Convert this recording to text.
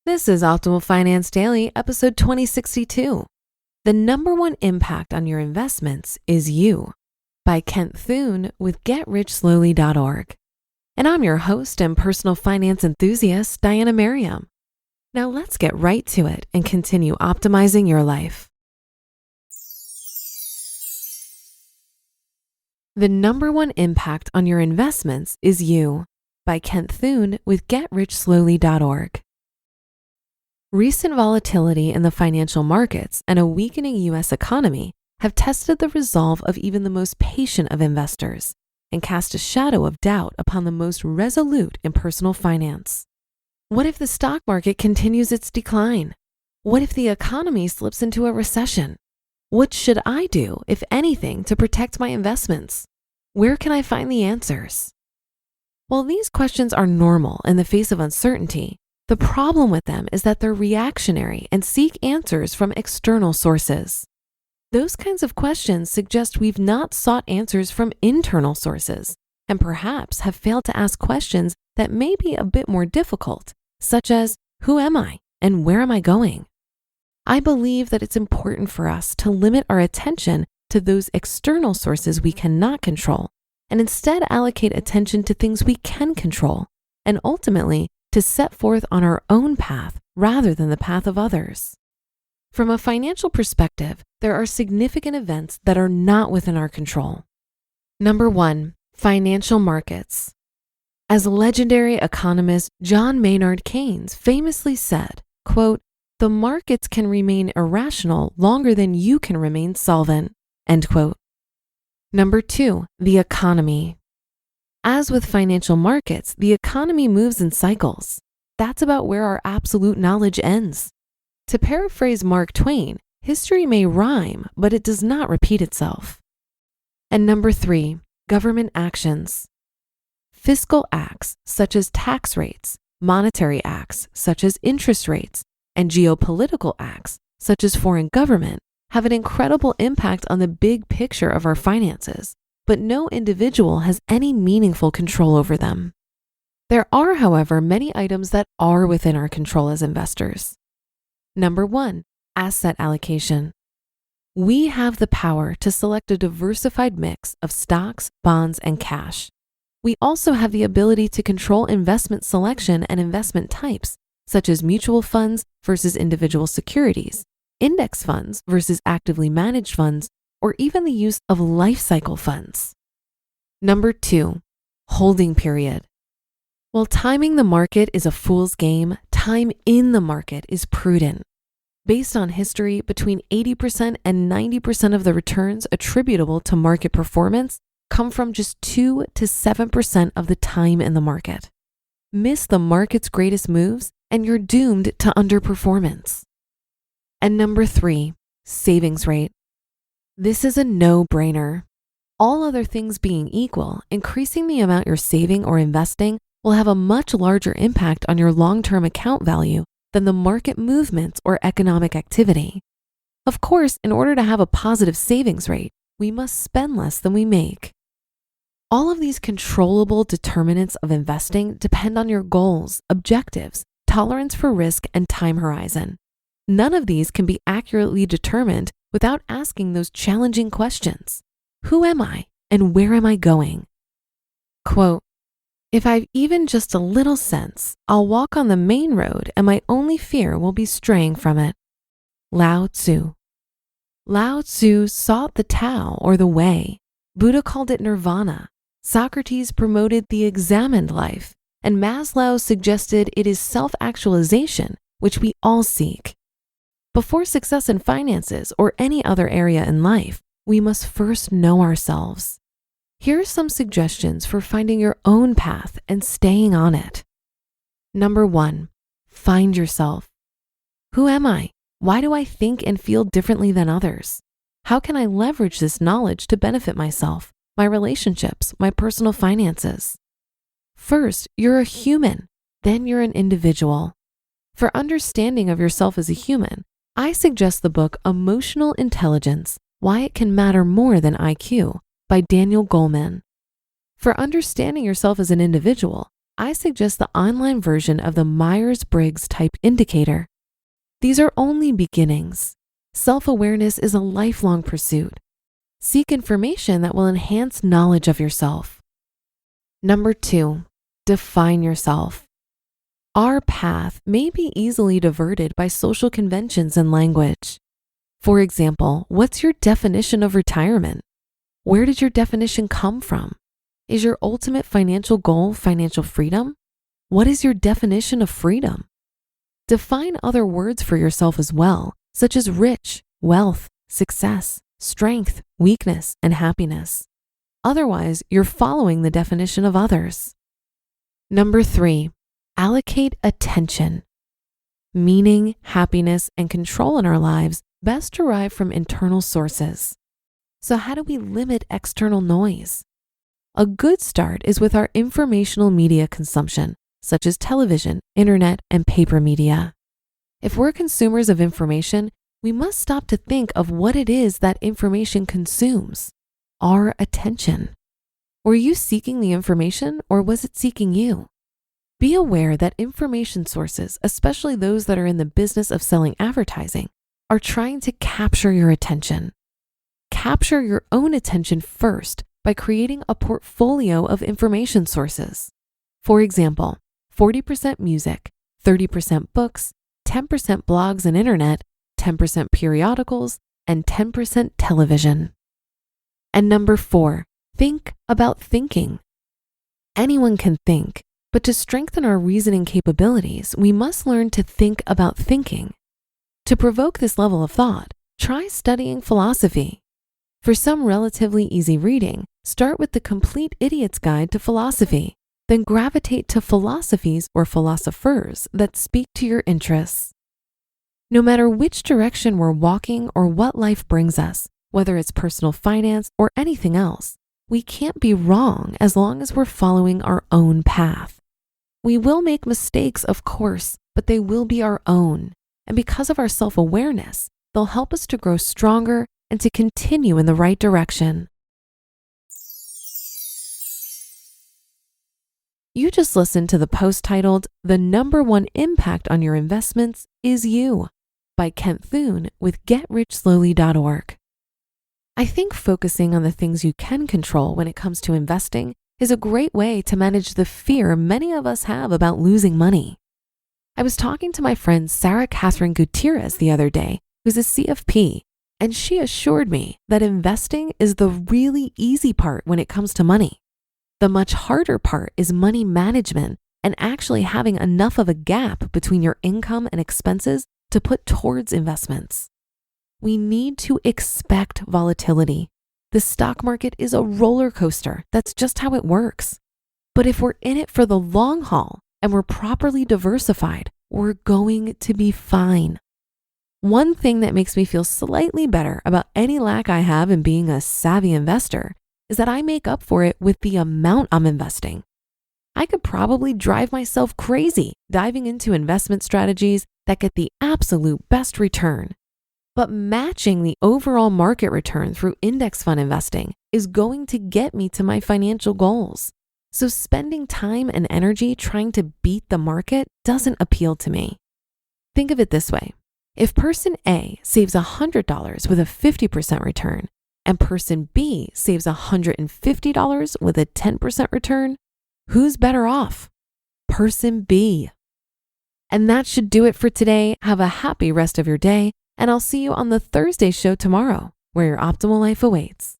This is Optimal Finance Daily, episode 2062. The number one impact on your investments is you, by Thune with GetRichSlowly.org. And I'm your host and personal finance enthusiast, Diana Merriam. Now let's get right to it and continue optimizing your life. The number one impact on your investments is you, by Thune with GetRichSlowly.org. Recent volatility in the financial markets and a weakening U.S. economy have tested the resolve of even the most patient of investors and cast a shadow of doubt upon the most resolute in personal finance. What if the stock market continues its decline? What if the economy slips into a recession? What should I do, if anything, to protect my investments? Where can I find the answers? While these questions are normal in the face of uncertainty, the problem with them is that they're reactionary and seek answers from external sources. Those kinds of questions suggest we've not sought answers from internal sources and perhaps have failed to ask questions that may be a bit more difficult, such as, who am I and where am I going? I believe that it's important for us to limit our attention to those external sources we cannot control and instead allocate attention to things we can control and ultimately to set forth on our own path rather than the path of others. From a financial perspective, there are significant events that are not within our control. Number one, financial markets. As legendary economist John Maynard Keynes famously said, quote, "The markets can remain irrational longer than you can remain solvent," end quote. Number two, the economy. As with financial markets, the economy moves in cycles. That's about where our absolute knowledge ends. To paraphrase Mark Twain, history may rhyme, but it does not repeat itself. And number three, government actions. Fiscal acts such as tax rates, monetary acts such as interest rates, and geopolitical acts such as foreign government have an incredible impact on the big picture of our finances, but no individual has any meaningful control over them. There are, however, many items that are within our control as investors. Number one, asset allocation. We have the power to select a diversified mix of stocks, bonds, and cash. We also have the ability to control investment selection and investment types, such as mutual funds versus individual securities, index funds versus actively managed funds, or even the use of life cycle funds. Number two, holding period. While timing the market is a fool's game, time in the market is prudent. Based on history, between 80% and 90% of the returns attributable to market performance come from just 2 to 7% of the time in the market. Miss the market's greatest moves and you're doomed to underperformance. And number three, savings rate. This is a no-brainer. All other things being equal, increasing the amount you're saving or investing will have a much larger impact on your long-term account value than the market movements or economic activity. Of course, in order to have a positive savings rate, we must spend less than we make. All of these controllable determinants of investing depend on your goals, objectives, tolerance for risk, and time horizon. None of these can be accurately determined without asking those challenging questions. Who am I and where am I going? Quote, "If I've even just a little sense, I'll walk on the main road and my only fear will be straying from it." Lao Tzu. Lao Tzu sought the Tao or the way. Buddha called it nirvana. Socrates promoted the examined life, and Maslow suggested it is self-actualization, which we all seek. Before success in finances or any other area in life, we must first know ourselves. Here are some suggestions for finding your own path and staying on it. Number one, find yourself. Who am I? Why do I think and feel differently than others? How can I leverage this knowledge to benefit myself, my relationships, my personal finances? First, you're a human, then you're an individual. For understanding of yourself as a human, I suggest the book Emotional Intelligence, Why It Can Matter More Than IQ by Daniel Goleman. For understanding yourself as an individual, I suggest the online version of the Myers-Briggs Type Indicator. These are only beginnings. Self-awareness is a lifelong pursuit. Seek information that will enhance knowledge of yourself. Number 2, define yourself. Our path may be easily diverted by social conventions and language. For example, what's your definition of retirement? Where did your definition come from? Is your ultimate financial goal financial freedom? What is your definition of freedom? Define other words for yourself as well, such as rich, wealth, success, strength, weakness, and happiness. Otherwise, you're following the definition of others. Number 3, allocate attention. Meaning, happiness, and control in our lives best derive from internal sources. So how do we limit external noise? A good start is with our informational media consumption, such as television, internet, and paper media. If we're consumers of information, we must stop to think of what it is that information consumes. Our attention. Were you seeking the information or was it seeking you? Be aware that information sources, especially those that are in the business of selling advertising, are trying to capture your attention. Capture your own attention first by creating a portfolio of information sources. For example, 40% music, 30% books, 10% blogs and internet, 10% periodicals, and 10% television. And number 4, think about thinking. Anyone can think, but to strengthen our reasoning capabilities, we must learn to think about thinking. To provoke this level of thought, try studying philosophy. For some relatively easy reading, start with the Complete Idiot's Guide to Philosophy, then gravitate to philosophies or philosophers that speak to your interests. No matter which direction we're walking or what life brings us, whether it's personal finance or anything else, we can't be wrong as long as we're following our own path. We will make mistakes, of course, but they will be our own. And because of our self-awareness, they'll help us to grow stronger and to continue in the right direction. You just listened to the post titled, "The Number One Impact on Your Investments is You" by Kent Thune with GetRichSlowly.org. I think focusing on the things you can control when it comes to investing is a great way to manage the fear many of us have about losing money. I was talking to my friend Sarah Catherine Gutierrez the other day, who's a CFP, and she assured me that investing is the really easy part when it comes to money. The much harder part is money management and actually having enough of a gap between your income and expenses to put towards investments. We need to expect volatility. The stock market is a roller coaster. That's just how it works. But if we're in it for the long haul and we're properly diversified, we're going to be fine. One thing that makes me feel slightly better about any lack I have in being a savvy investor is that I make up for it with the amount I'm investing. I could probably drive myself crazy diving into investment strategies that get the absolute best return. But matching the overall market return through index fund investing is going to get me to my financial goals. So spending time and energy trying to beat the market doesn't appeal to me. Think of it this way. If person A saves $100 with a 50% return and person B saves $150 with a 10% return, who's better off? Person B. And that should do it for today. Have a happy rest of your day, and I'll see you on the Thursday show tomorrow, where your optimal life awaits.